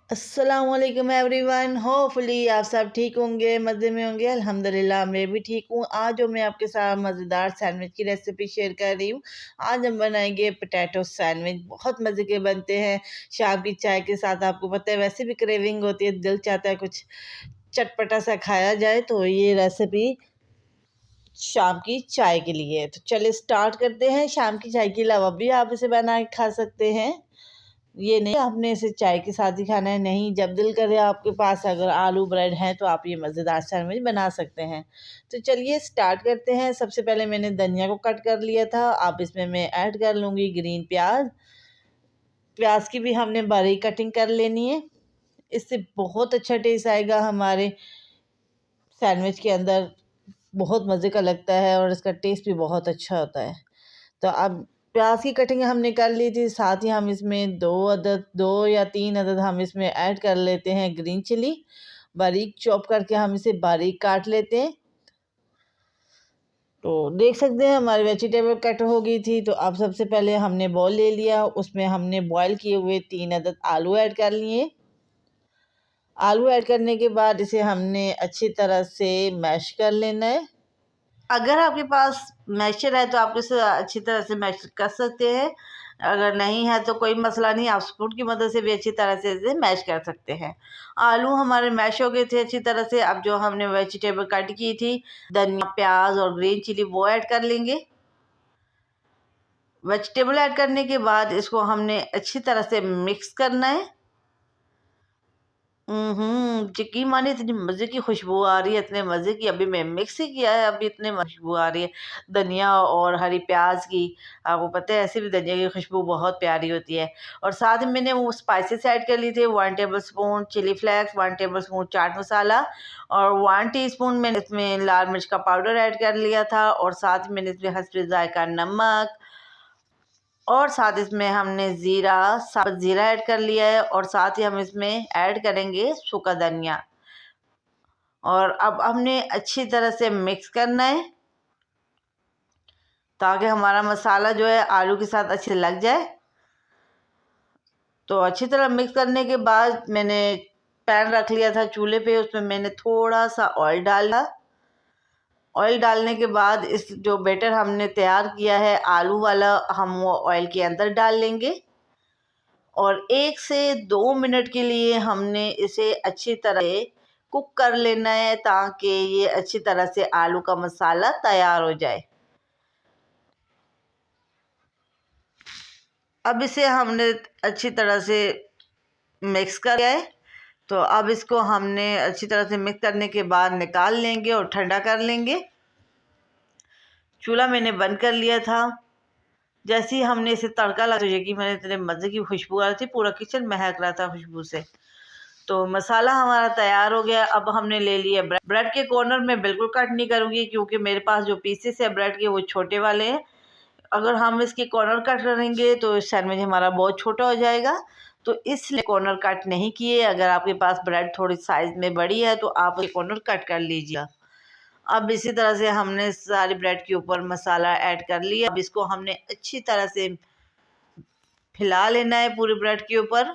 अस्सलामुअलैकुम everyone. Hopefully आप सब ठीक होंगे, मज़े में होंगे। अल्हम्दुलिल्लाह मैं भी ठीक हूँ। आज जो मैं आपके साथ मज़ेदार सैंडविच की रेसिपी शेयर कर रही हूँ। आज हम बनाएंगे पोटैटो सैंडविच। बहुत मज़े के बनते हैं। शाम की चाय के साथ आपको पता है वैसे भी क्रेविंग होती है, दिल चाहता है कुछ चटपटा सा खाया जाए, तो ये रेसिपी शाम की चाय के लिए है। तो चलिए स्टार्ट करते हैं। शाम की चाय के अलावा भी आप इसे बना के खा सकते हैं। ये नहीं आपने इसे चाय के साथ ही खाना है, नहीं, जब दिल करे आपके पास अगर आलू ब्रेड है तो आप ये मज़ेदार सैंडविच बना सकते हैं। तो चलिए स्टार्ट करते हैं। सबसे पहले मैंने धनिया को कट कर लिया था। अब इसमें मैं ऐड कर लूँगी ग्रीन प्याज। प्याज की भी हमने बारीक कटिंग कर लेनी है। इससे बहुत अच्छा टेस्ट आएगा हमारे सैंडविच के अंदर। बहुत मज़े का लगता है और इसका टेस्ट भी बहुत अच्छा होता है। तो अब प्याज की कटिंग हमने कर ली थी। साथ ही हम इसमें दो या तीन अदद हम इसमें ऐड कर लेते हैं ग्रीन चिली। बारीक चॉप करके हम इसे बारीक काट लेते हैं। तो देख सकते हैं हमारी वेजिटेबल कट हो गई थी। तो अब सबसे पहले हमने बॉल ले लिया, उसमें हमने बॉईल किए हुए 3 अदद आलू ऐड कर लिए। आलू ऐड करने के बाद इसे हमने अच्छी तरह से मैश कर लेना है। अगर आपके पास मैशर है तो आप इसे अच्छी तरह से मैश कर सकते हैं। अगर नहीं है तो कोई मसला नहीं, आप स्पून की मदद से भी अच्छी तरह से इसे मैश कर सकते हैं। आलू हमारे मैश हो गए थे अच्छी तरह से। अब जो हमने वेजिटेबल कट की थी, धनिया, प्याज और ग्रीन चिली, वो ऐड कर लेंगे। वेजिटेबल ऐड करने के बाद इसको हमने अच्छी तरह से मिक्स करना है। यकीन मानिए इतनी मज़े की खुशबू आ रही है, इतने मज़े की। अभी मैं मिक्स ही किया है, अभी इतने खुशबू आ रही है धनिया और हरी प्याज की। आपको पता है ऐसे भी धनिया की खुशबू बहुत प्यारी होती है। और साथ में मैंने वो स्पाइसेस ऐड कर लिए थे। 1 tablespoon chilli flakes, 1 tablespoon chaat masala और 1 टीस्पून मैंने इसमें लाल मिर्च का पाउडर ऐड कर लिया था। और साथ में मैंने इसमें हस्बे ज़ायका नमक और साथ इसमें हमने ज़ीरा, साबुत ज़ीरा ऐड कर लिया है। और साथ ही हम इसमें ऐड करेंगे सूखा धनिया। और अब हमने अच्छी तरह से मिक्स करना है ताकि हमारा मसाला जो है आलू के साथ अच्छे से लग जाए। तो अच्छी तरह मिक्स करने के बाद मैंने पैन रख लिया था चूल्हे पे, उसमें मैंने थोड़ा सा ऑयल डाला। ऑयल डालने के बाद इस जो बैटर हमने तैयार किया है आलू वाला, हम वो ऑयल के अंदर डाल लेंगे। और 1 से 2 मिनट के लिए हमने इसे अच्छी तरह कुक कर लेना है ताकि ये अच्छी तरह से आलू का मसाला तैयार हो जाए। अब इसे हमने अच्छी तरह से मिक्स कर लिया है। तो अब इसको हमने अच्छी तरह से मिक्स करने के बाद निकाल लेंगे और ठंडा कर लेंगे। चूल्हा मैंने बंद कर लिया था। जैसे ही हमने इसे तड़का लगा तो यकीन मैंने इतने मज़े की खुशबू आ रही थी, पूरा किचन महक रहा था खुशबू से। तो मसाला हमारा तैयार हो गया। अब हमने ले लिया ब्रेड। ब्रेड के कॉर्नर में बिल्कुल कट नहीं करूँगी क्योंकि मेरे पास जो पीसेस है ब्रेड के वो छोटे वाले हैं। अगर हम इसके कॉर्नर कट करेंगे तो सैंडविच हमारा बहुत छोटा हो जाएगा। तो इसलिए कॉर्नर कट नहीं किए। अगर आपके पास ब्रेड थोड़ी साइज़ में बड़ी है तो आप उसके कॉर्नर कट कर लीजिए। अब इसी तरह से हमने सारी ब्रेड के ऊपर मसाला ऐड कर लिया। अब इसको हमने अच्छी तरह से फैला लेना है पूरी ब्रेड के ऊपर।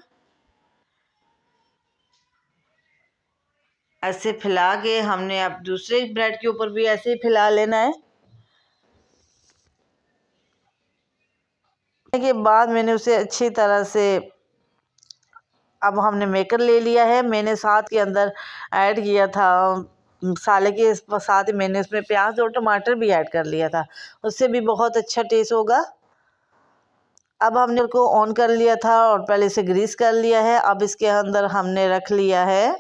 ऐसे फैला के हमने अब दूसरे ब्रेड के ऊपर भी ऐसे ही फैला लेना है। के बाद मैंने उसे अच्छी तरह से, अब हमने मेकर ले लिया है। मैंने साथ के अंदर ऐड किया था मसाले के साथ ही मैंने उसमें प्याज और टमाटर भी ऐड कर लिया था, उससे भी बहुत अच्छा टेस्ट होगा। अब हमने उसको ऑन कर लिया था और पहले से ग्रीस कर लिया है। अब इसके अंदर हमने रख लिया है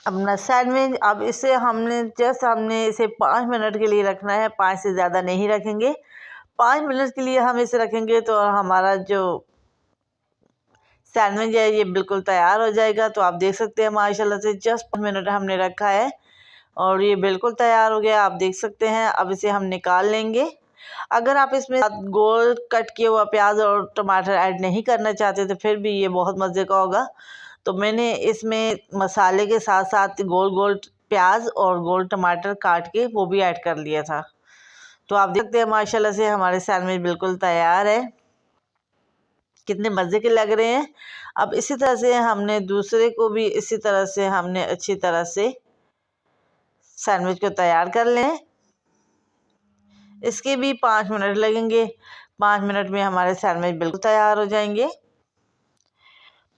अपना सैंडविच। अब इसे हमने इसे 5 मिनट के लिए रखना है, 5 से ज़्यादा नहीं रखेंगे। 5 मिनट के लिए हम इसे रखेंगे तो हमारा जो सैंडविच है ये बिल्कुल तैयार हो जाएगा। तो आप देख सकते हैं माशाल्लाह से जस्ट 5 मिनट हमने रखा है और ये बिल्कुल तैयार हो गया, आप देख सकते हैं। अब इसे हम निकाल लेंगे। अगर आप इसमें गोल कट किया हुआ प्याज और टमाटर ऐड नहीं करना चाहते तो फिर भी ये बहुत मज़े का होगा। तो मैंने इसमें मसाले के साथ साथ गोल गोल प्याज और गोल टमाटर काट के वो भी ऐड कर लिया था। तो आप देखते हैं माशाल्लाह से हमारे सैंडविच बिल्कुल तैयार है। कितने मज़े के लग रहे हैं। अब इसी तरह से हमने दूसरे को भी इसी तरह से हमने अच्छी तरह से सैंडविच को तैयार कर लें। इसके भी 5 मिनट लगेंगे। 5 मिनट में हमारे सैंडविच बिल्कुल तैयार हो जाएंगे।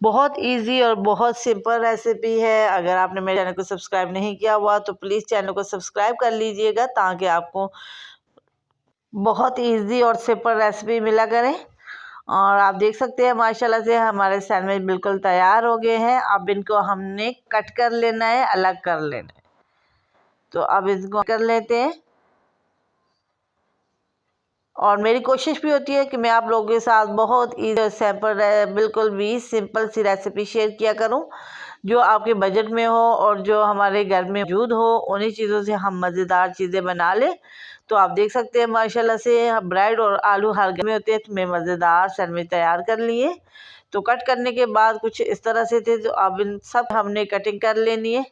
बहुत इजी और बहुत सिंपल रेसिपी है। अगर आपने मेरे चैनल को सब्सक्राइब नहीं किया हुआ तो प्लीज़ चैनल को सब्सक्राइब कर लीजिएगा, ताकि आपको बहुत इजी और सिंपल रेसिपी मिला करें। और आप देख सकते हैं माशाल्लाह से हमारे सैंडविच बिल्कुल तैयार हो गए हैं। अब इनको हमने कट कर लेना है, अलग कर लेना है। तो अब इसको कर लेते हैं। और मेरी कोशिश भी होती है कि मैं आप लोगों के साथ बहुत ईजी सिंपल बिल्कुल भी सिंपल सी रेसिपी शेयर किया करूं, जो आपके बजट में हो और जो हमारे घर में मौजूद हो। उन्हीं चीज़ों से हम मज़ेदार चीज़ें बना लें। तो आप देख सकते हैं माशाल्लाह से ब्रेड और आलू हर घर में होते हैं। तो मैं मज़ेदार सैंडविच तैयार कर लिए। तो कट करने के बाद कुछ इस तरह से थे। तो अब इन सब हमने कटिंग कर लेनी है।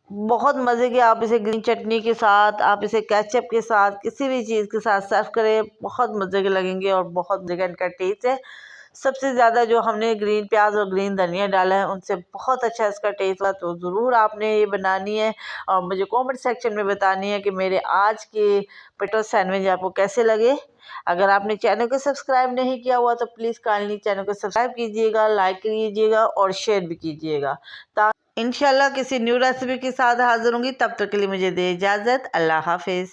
बहुत मज़े की, आप इसे ग्रीन चटनी के साथ, आप इसे केचप के साथ, किसी भी चीज़ के साथ सर्व करें, बहुत मज़े के लगेंगे और बहुत मज़े का इनका टेस्ट है। सबसे ज़्यादा जो हमने ग्रीन प्याज और ग्रीन धनिया डाला है, उनसे बहुत अच्छा इसका टेस्ट हुआ। तो ज़रूर आपने ये बनानी है और मुझे कमेंट सेक्शन में बतानी है कि मेरे आज के पोटैटो सैंडविच आपको कैसे लगे। अगर आपने चैनल को सब्सक्राइब नहीं किया हुआ तो प्लीज़ काइंडली चैनल को सब्सक्राइब कीजिएगा, लाइक कीजिएगा और शेयर भी कीजिएगा। इंशाल्लाह किसी न्यू रेसिपी के साथ हाजिर होंगी। तब तक के लिए मुझे दे इजाज़त। अल्लाह हाफिज़।